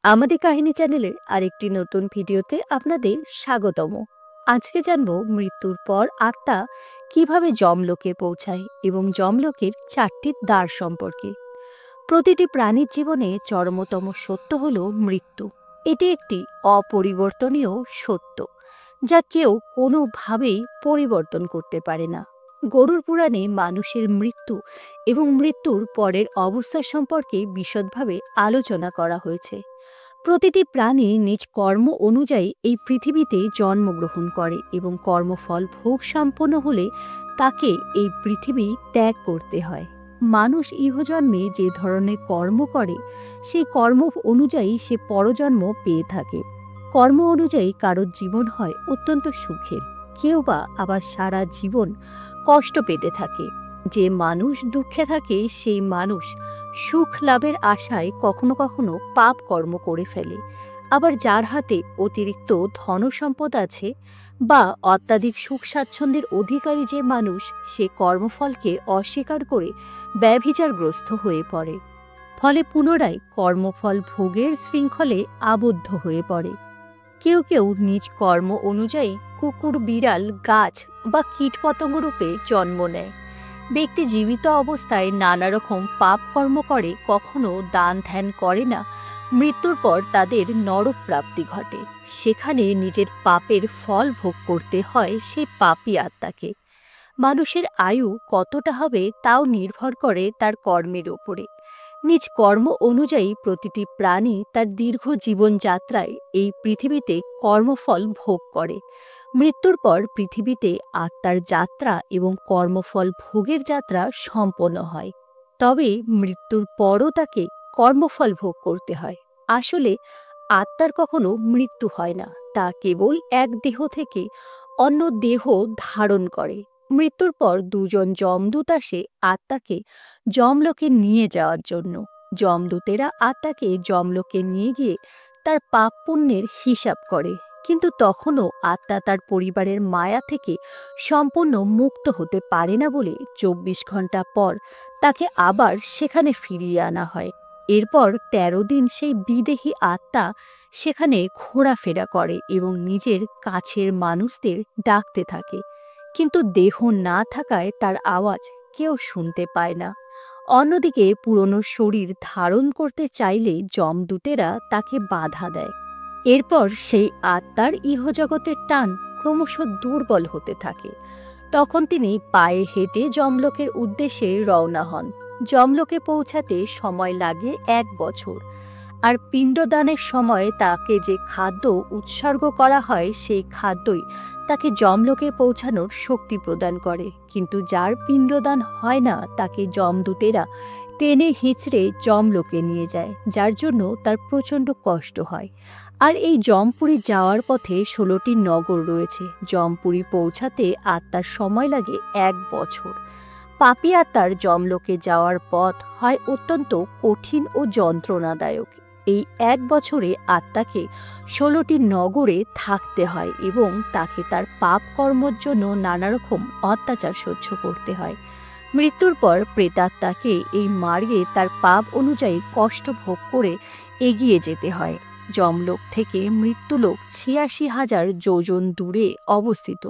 আমাদের কাহিনী চ্যানেলের আরেকটি নতুন ভিডিওতে আপনাদের স্বাগতম। আজকে জানবো মৃত্যুর পর আত্মা কিভাবে যমলোকে পৌঁছায় এবং যমলোকের চারটি দ্বার সম্পর্কে। প্রতিটি প্রাণীর জীবনে চরমতম সত্য হল মৃত্যু। এটি একটি অপরিবর্তনীয় সত্য, যা কেউ কোনোভাবেই পরিবর্তন করতে পারে না। গরুড় পুরাণে মানুষের মৃত্যু এবং মৃত্যুর পরের অবস্থা সম্পর্কে বিশদভাবে আলোচনা করা হয়েছে। প্রতিটি প্রাণী নিজ কর্ম অনুযায়ী এই পৃথিবীতে জন্মগ্রহণ করে এবং কর্মফল ভোগ সম্পন্ন হলে তাকে এই পৃথিবী ত্যাগ করতে হয়। মানুষ ইহজন্মে যে ধরনের কর্ম করে সেই কর্ম অনুযায়ী সে পরজন্ম পেয়ে থাকে। কর্ম অনুযায়ী কারোর জীবন হয় অত্যন্ত সুখের, কেউ বা আবার সারা জীবন কষ্ট পেতে থাকে। যে মানুষ দুঃখে থাকে সেই মানুষ সুখ লাভের আশায় কখনো কখনো পাপ কর্ম করে ফেলে। আবার যার হাতে অতিরিক্ত ধনসম্পদ আছে বা অত্যাধিক সুখ স্বাচ্ছন্দ্যের অধিকারী যে মানুষ, সে কর্মফলকে অস্বীকার করে ব্যভিচারগ্রস্ত হয়ে পড়ে। ফলে পুনরায় কর্মফল ভোগের শৃঙ্খলে আবদ্ধ হয়ে পড়ে। কেউ কেউ নিজ কর্ম অনুযায়ী কুকুর, বিড়াল, গাছ বা কীটপতঙ্গ রূপে জন্ম নেয়। ব্যক্তি জীবিত অবস্থায় নানা রকম পাপ কর্ম করে, কখনো দান ধ্যান করে না। মৃত্যুর পর তাদের নরক প্রাপ্তি ঘটে, সেখানে নিজের পাপের ফল ভোগ করতে হয় সেই পাপী আত্মাকে। মানুষের আয়ু কতটা হবে তাও নির্ভর করে তার কর্মের ওপরে। নিজ কর্ম অনুযায়ী প্রতিটি প্রাণী তার দীর্ঘ জীবনযাত্রায় এই পৃথিবীতে কর্মফল ভোগ করে। মৃত্যুর পর পৃথিবীতে আত্মার যাত্রা এবং কর্মফল ভোগের যাত্রা সম্পন্ন হয়। তবে মৃত্যুর পরও তাকে কর্মফল ভোগ করতে হয়। আসলে আত্মার কখনো মৃত্যু হয় না, তা কেবল এক দেহ থেকে অন্য দেহ ধারণ করে। মৃত্যুর পর দুজন যমদূত আসে আত্মাকে যমলোকে নিয়ে যাওয়ার জন্য। যমদূতেরা আত্মাকে যমলোকে নিয়ে গিয়ে তার পাপ পুণ্যের হিসাব করে, কিন্তু তখনও আত্মা তার পরিবারের মায়া থেকে সম্পূর্ণ মুক্ত হতে পারে না বলে 24 ঘন্টা পর তাকে আবার সেখানে ফিরিয়ে আনা হয়। এরপর 13 দিন সেই বিদেহী আত্মা সেখানে ঘোরাফেরা করে এবং নিজের কাছের মানুষদের ডাকতে থাকে, কিন্তু দেহ না থাকায় তার আওয়াজ কেউ শুনতে পায় না। অন্যদিকে পুরনো শরীর ধারণ করতে চাইলে যমদূতেরা তাকে বাধা দেয়। এরপর সেই আত্মার ইহজগতের টান ক্রমশ দুর্বল হতে থাকে। তখন তিনি পায়ে হেঁটে যমলোকের উদ্দেশ্যে রওনা হন। যমলোকে পৌঁছাতে সময় লাগে 1 বছর। আর পিণ্ডদানের সময় তাকে যে খাদ্য উৎসর্গ করা হয় সেই খাদ্যই তাকে যমলোকে পৌঁছানোর শক্তি প্রদান করে। কিন্তু যার পিণ্ডদান হয় না তাকে যমদূতেরা টেনে হিঁচড়ে যমলোকে নিয়ে যায়, যার জন্য তার প্রচণ্ড কষ্ট হয়। আর এই যমপুরী যাওয়ার পথে 16টি নগর রয়েছে। যমপুরী পৌঁছাতে আত্মার সময় লাগে 1 বছর। পাপী আত্মার যমলোকে যাওয়ার পথ হয় অত্যন্ত কঠিন ও যন্ত্রণাদায়ক। এই 1 বছরে আত্মাকে 16টি নগরে থাকতে হয় এবং তাকে তার পাপ কর্মর জন্য নানা রকম অত্যাচার সহ্য করতে হয়। মৃত্যুর পর প্রেতাত্মাকে এই মার্গে তার পাপ অনুযায়ী কষ্ট ভোগ করে এগিয়ে যেতে হয়। যমলোক থেকে মৃত্যুলোক 86,000 যোজন দূরে অবস্থিত।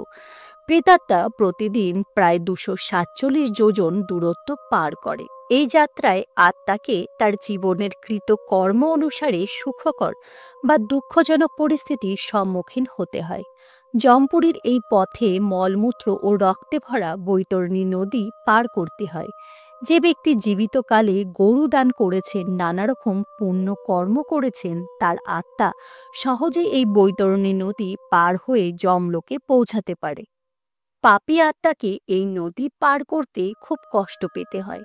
প্রেতাত্মা প্রতিদিন প্রায় 247 যোজন দূরত্ব পার করে। এই যাত্রায় আত্মাকে তার জীবনের কৃত কর্ম অনুসারে সুখকর বা দুঃখজনক পরিস্থিতির সম্মুখীন হতে হয়। যমপুরীর এই পথে মলমূত্র ও রক্তে ভরা বৈতরণী নদী পার করতে হয়। যে ব্যক্তি জীবিতকালে গরু দান করেছেন, নানা রকম পুণ্য কর্ম করেছেন, তার আত্মা সহজেই এই বৈতরণী নদী পার হয়ে যমলোকে পৌঁছাতে পারে। পাপী আত্মাকে এই নদী পার করতে খুব কষ্ট পেতে হয়।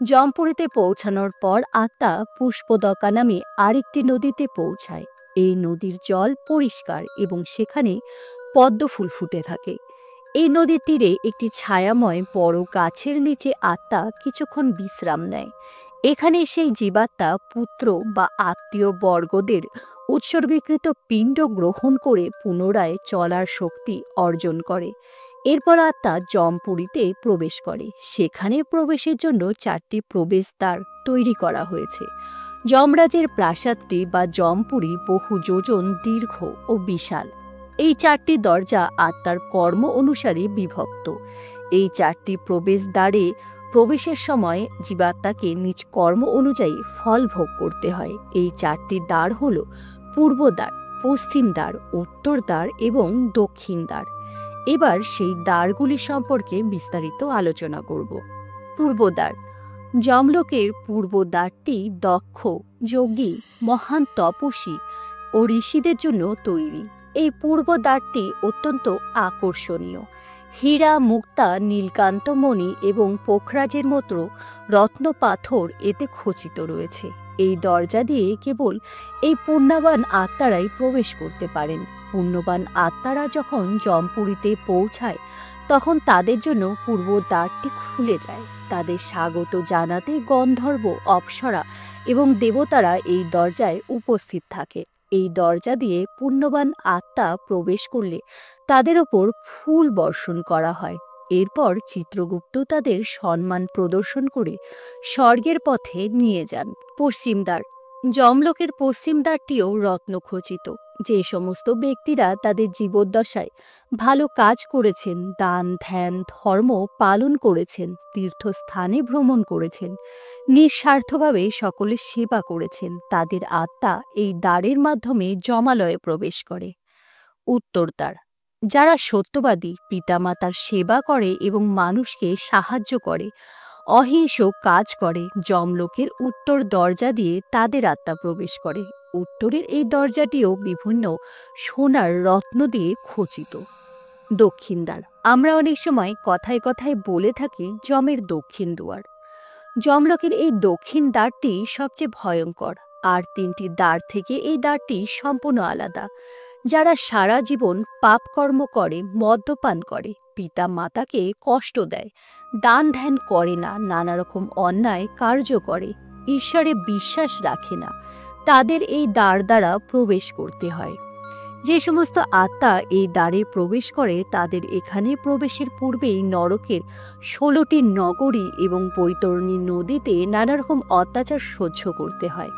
যমপুরীতে পৌঁছানোর পর আত্মা পুষ্পদকা নামে আরেকটি নদীতে পৌঁছায়। এই নদীর জল পরিষ্কার এবং সেখানে পদ্ম ফুল ফুটে থাকে। এই নদীর তীরে একটি ছায়াময় বড় গাছের নিচে আত্মা কিছুক্ষণ বিশ্রাম নেয়। এখানে সেই জীবাত্মা পুত্র বা আত্মীয় বর্গদের উৎসর্গীকৃত পিণ্ড গ্রহণ করে পুনরায় চলার শক্তি অর্জন করে। এরপর আত্মা যমপুরীতে প্রবেশ করে। সেখানে প্রবেশের জন্য 4টি প্রবেশদ্বার তৈরি করা হয়েছে। যমরাজের প্রাসাদটি বা যমপুরী বহু যোজন দীর্ঘ ও বিশাল। এই 4টি দরজা আত্মার কর্ম অনুসারে বিভক্ত। এই 4টি প্রবেশদ্বারে প্রবেশের সময় জীবাত্মাকে নিজ কর্ম অনুযায়ী ফল ভোগ করতে হয়। এই 4টি দ্বার হল পূর্ব দ্বার, পশ্চিম দ্বার, উত্তর দ্বার এবং দক্ষিণ দ্বার। এবার সেই দ্বারগুলি সম্পর্কে বিস্তারিত আলোচনা করব। পূর্ব দ্বার। যমলোকের পূর্ব দ্বারটি দক্ষ, যোগী, মহান তপস্বী ও ঋষিদের জন্য তৈরি। এই পূর্ব দ্বারটি অত্যন্ত আকর্ষণীয়। হীরা, মুক্তা, নীলকান্তমণি এবং পোখরাজের মতো রত্ন পাথর এতে খচিত রয়েছে। এই দরজা দিয়ে কেবল এই পুণ্যবান আত্মারাই প্রবেশ করতে পারেন। পুণ্যবান আত্মারা যখন যমপুরীতে পৌঁছায় তখন তাদের জন্য পূর্ব দ্বারটি খুলে যায়। তাদের স্বাগত জানাতে গন্ধর্ব, অপ্সরা এবং দেবতারা এই দরজায় উপস্থিত থাকে। এই দরজা দিয়ে পুণ্যবান আত্মা প্রবেশ করলে তাদের ওপর ফুল বর্ষণ করা হয়। এরপর চিত্রগুপ্ত তাদের সম্মান প্রদর্শন করে স্বর্গের পথে নিয়ে যান। পশ্চিম দ্বার। যমলোকের পশ্চিম দ্বারটিও রত্নখচিত। যে সমস্ত ব্যক্তিরা তাদের জীবদ্দশায় ভালো কাজ করেছেন, দান, ধ্যান, ধর্ম পালন করেছেন, তীর্থস্থানে ভ্রমণ করেছেন, নিঃস্বার্থভাবে সকলের সেবা করেছেন, তাদের আত্মা এই দ্বারের মাধ্যমে যমালয়ে প্রবেশ করে। উত্তর দ্বার। যারা সত্যবাদী, পিতামাতার সেবা করে এবং মানুষকে সাহায্য করে, অহিংস কাজ করে, যমলোকের উত্তর দরজা দিয়ে তাদের আত্মা প্রবেশ করে। উত্তরের এই দরজাটিও বিভিন্ন সোনার রত্ন দিয়ে খচিত। দক্ষিণ দ্বার। আমরা অনেক সময় কথায় কথায় বলে থাকি যমের দক্ষিণ দুয়ার। যমলোকের এই দক্ষিণ দ্বারটি সবচেয়ে ভয়ঙ্কর। আর 3টি দ্বার থেকে এই দ্বারটি সম্পূর্ণ আলাদা। যারা সারা জীবন পাপকর্ম করে, মদ্যপান করে, পিতা মাতাকে কষ্ট দেয়, দান ধ্যান করে না, নানা রকম অন্যায় কার্য করে, ঈশ্বরে বিশ্বাস রাখে না, তাদের এই দ্বার দ্বারা প্রবেশ করতে হয়। যে সমস্ত আত্মা এই দ্বারে প্রবেশ করে তাদের এখানে প্রবেশের পূর্বেই নরকের 16টি নগরী এবং বৈতরণী নদীতে নানা রকম অত্যাচার সহ্য করতে হয়।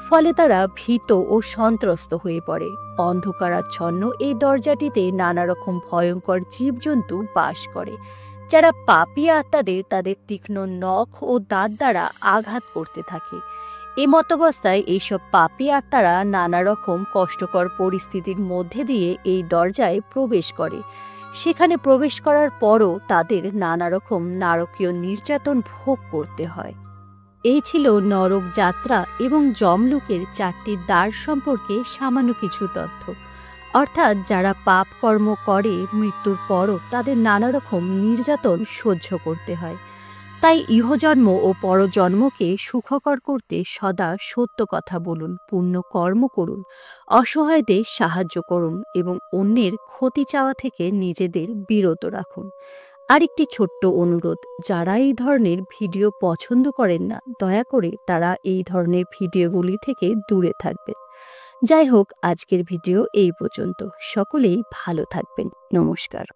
ফলে তারা ভীত ও সন্ত্রস্ত হয়ে পড়ে। অন্ধকারাচ্ছন্ন এই দরজাটিতে নানা রকম ভয়ঙ্কর জীবজন্তু বাস করে, যারা পাপী আত্মাদের তাদের তীক্ষ্ণ নখ ও দাঁত দ্বারা আঘাত করতে থাকে। এমতাবস্থায় এইসব পাপী আত্মারা নানা রকম কষ্টকর পরিস্থিতির মধ্যে দিয়ে এই দরজায় প্রবেশ করে। সেখানে প্রবেশ করার পরও তাদের নানা রকম নারকীয় নির্যাতন ভোগ করতে হয়। এই ছিল নরক যাত্রা এবং যমলোকের 4টি দ্বার সম্পর্কে সামান্য কিছু তথ্য। অর্থাৎ যারা পাপ কর্ম করে মৃত্যুর পরও তাদের নানা রকম নির্যাতন সহ্য করতে হয়। তাই ইহজন্ম ও পরজন্মকে সুখকর করতে সদা সত্য কথা বলুন, পুণ্য কর্ম করুন, অসহায়দের সাহায্য করুন এবং অন্যের ক্ষতি চাওয়া থেকে নিজেদের বিরত রাখুন। আরেকটি ছোট্ট অনুরোধ, যারা এই ধরনের ভিডিও পছন্দ করেন না দয়া করে তারা এই ধরনের ভিডিওগুলি থেকে দূরে থাকবেন। যাই হোক, আজকের ভিডিও এই পর্যন্ত। সকলেই ভালো থাকবেন। নমস্কার।